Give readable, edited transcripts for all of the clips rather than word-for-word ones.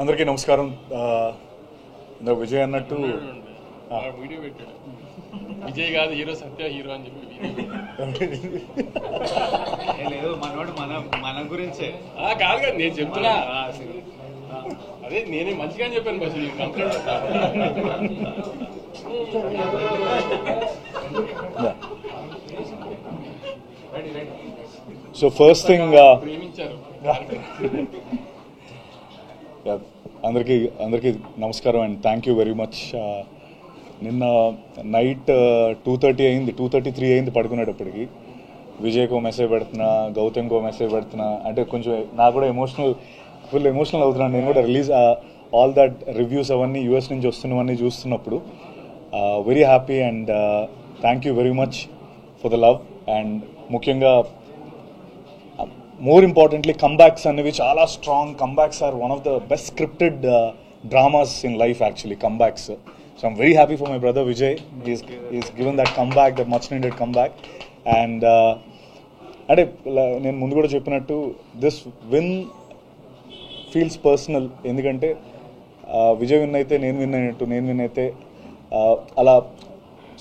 అందరికీ నమస్కారం. విజయ్ అన్నట్టు వీడియో పెట్టాడు. విజయ్ కాదు హీరో, సత్య హీరో అని చెప్పి లేదు మనోడు మన గురించే కాదు కదా నేను చెప్తున్నా. అదే నేనే మంచిగా చెప్పాను బస్ సో ఫస్ట్ థింగ్ ప్రేమించారు. అందరికీ నమస్కారం and thank you very much. నిన్న నైట్ 2:30 అయింది, 2:33 అయింది పడుకునేటప్పటికి. విజయ్కో మెసేజ్ పెడుతున్నా, గౌతమ్కో మెసేజ్ పెడుతున్నా. అంటే కొంచెం నాకు కూడా ఫుల్ ఎమోషనల్ అవుతున్నాను. నేను కూడా రిలీజ్ ఆల్ దట్ రివ్యూస్ అవన్నీ యూఎస్ నుంచి వస్తున్నవన్నీ చూస్తున్నప్పుడు very happy and thank you very much for the love. And ముఖ్యంగా మోర్ ఇంపార్టెంట్లీ కంబ్యాక్స్ అనేవి చాలా strong. Comebacks are one of the best scripted dramas in life actually, comebacks. So I'm very happy for my brother Vijay. Is given that comeback, that much needed comeback. And అంటే నేను ముందు కూడా చెప్పినట్టు this win feels personal. ఎందుకంటే Vijay win అయితే నేను win అయినట్టు, నేను విన్ అయితే అలా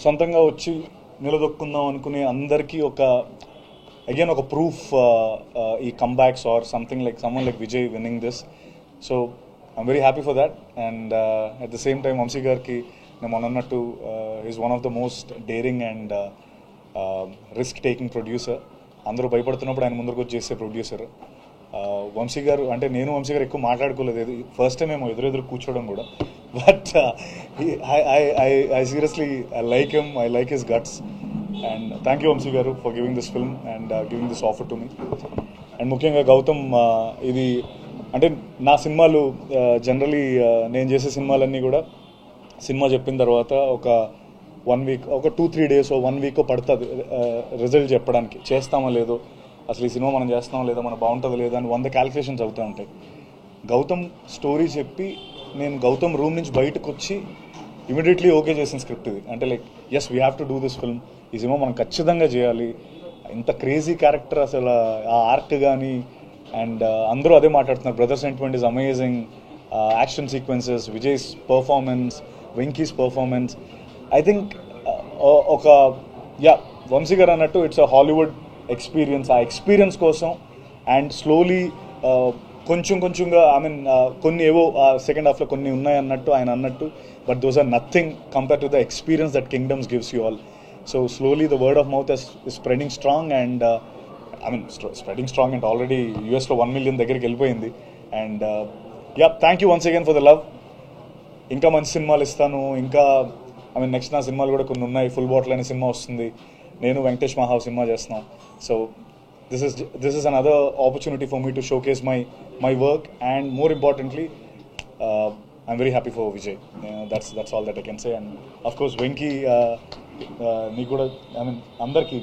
సొంతంగా వచ్చి నిలదొక్కుందాం అనుకునే అందరికీ again ఒక ప్రూఫ్ ఈ comebacks or something like someone like Vijay winning this. So I'm very happy for that. And at the same time Vamsi గారికి నేను మొన్నట్టు is one of the most daring and risk taking producer. అందరూ భయపడుతున్నప్పుడు ఆయన ముందరకు వచ్చి చేసే ప్రొడ్యూసర్ వంశీ గారు. అంటే నేను వంశీ గారు ఎక్కువ మాట్లాడుకోలేదు, ఫస్ట్ టైం మేము ఎదురెదురు కూర్చోవడం కూడా. But I seriously I like him, I like his guts. And thank you Vamsi garu for giving this film and giving this offer to me. And ముఖ్యంగా గౌతమ్, ఇది అంటే నా సినిమాలు జనరలీ నేను చేసే సినిమాలన్నీ కూడా సినిమా చెప్పిన తర్వాత ఒక 1 వీక్, ఒక 2-3 డేస్, 1 వీక్ పడుతుంది రిజల్ట్ చెప్పడానికి. చేస్తామో లేదో, అసలు ఈ సినిమా మనం చేస్తామో లేదో, మనం బాగుంటుందో లేదో అని 100 క్యాలిక్యులేషన్స్ అవుతూ ఉంటాయి. గౌతమ్ స్టోరీ చెప్పి నేను గౌతమ్ రూమ్ నుంచి బయటకు వచ్చి ఇమీడియట్లీ ఓకే చేసిన స్క్రిప్ట్ ఇది. అంటే like as we have to do this film, ఈ సినిమా మనం ఖచ్చితంగా చేయాలి. ఇంత క్రేజీ క్యారెక్టర్, అసలు ఆ ఆర్క్ కానీ. అండ్ అందరూ అదే మాట్లాడుతున్నారు, brother sentiment is amazing, action sequences, Vijay's performance, Venky's performance. I think ఒక వంశీ గారు అన్నట్టు ఇట్స్ అ హాలీవుడ్ ఎక్స్పీరియన్స్. ఆ ఎక్స్పీరియన్స్ కోసం అండ్ స్లోలీ కొంచెంగా ఐ మీన్ కొన్ని ఏవో సెకండ్ హాఫ్లో కొన్ని ఉన్నాయి అన్నట్టు ఆయన అన్నట్టు, but those are nothing compare to the experience that Kingdom's gives you all. So slowly the word of mouth is spreading strong and spreading strong and already US lo 1 million దగ్గరికి వెళ్ళిపోయింది. And thank you once again for the love. ఇంకా మంచి సినిమాలు ఇస్తాను. ఇంకా next నా సినిమాలు కూడా కొన్ని ఉన్నాయి. ఫుల్ బాటిల్ అనే సినిమా వస్తుంది, నేను వెంకటేష్ మహావ్ సినిమా చేస్తున్నాం. So this is another opportunity for me to showcase my work, and more importantly I'm very happy for Vijay. That's all that I can say. And of course Venki, నీకు కూడా అందరికీ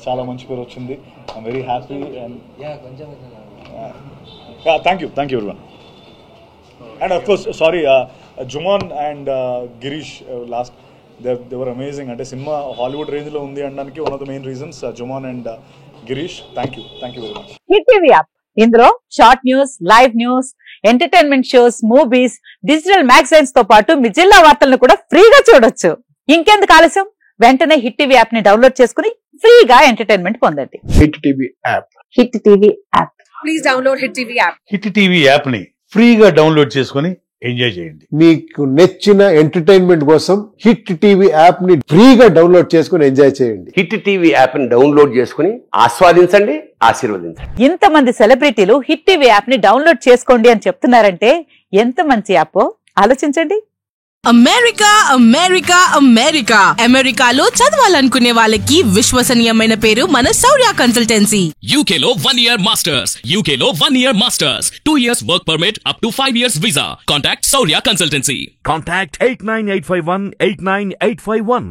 చాలా మంచి పేరు వచ్చింది. I'm very happy and thank you everyone. And of course sorry Juman and Girish, last they were amazing. అంటే సినిమా Hollywood రేంజ్లో ఉంది అనడానికి one of the main reasons Juman and Girish. Thank you very much. Hit TV app, ఇందులో short news, live news, entertainment shows, movies, digital magazines తో పాటు మీ జిల్లా వార్తలను కూడా ఫ్రీగా చూడొచ్చు. ఇంకెందుకు ఆలస్యం, వెంటనే హిట్ టీవీ యాప్ ని డౌన్లోడ్ చేసుకుని ఫ్రీగా ఎంటర్టైన్మెంట్ పొందండి. Hit TV app, hit TV app. Please download hit TV app. Hit TV app ని ఫ్రీగా డౌన్లోడ్ చేసుకుని ఎంజాయ్ చేయండి. మీకు నచ్చిన ఎంటర్టైన్మెంట్ కోసం హిట్ టీవీ యాప్ ని ఫ్రీగా డౌన్లోడ్ చేసుకుని ఎంజాయ్ చేయండి. హిట్ టీవీ యాప్ ని డౌన్లోడ్ చేసుకుని ఆస్వాదించండి, ఆశీర్వదించండి. ఇంతమంది సెలబ్రిటీలు హిట్ టీవీ యాప్ ని డౌన్లోడ్ చేసుకోండి అని చెప్తున్నారంటే ఎంత మంచి యాప్ ఆలోచించండి. అమెరికా అమెరికా అమెరికా అమెరికాలో చదవాలనుకునే వాళ్ళకి విశ్వసనీయమైన పేరు మన శౌర్య కన్సల్టెన్సీ. UK లో 1 year masters, UK లో 1 year masters, 2 years work permit up to 5 years visa. Contact Saurya Consultancy. Contact 89851 89851.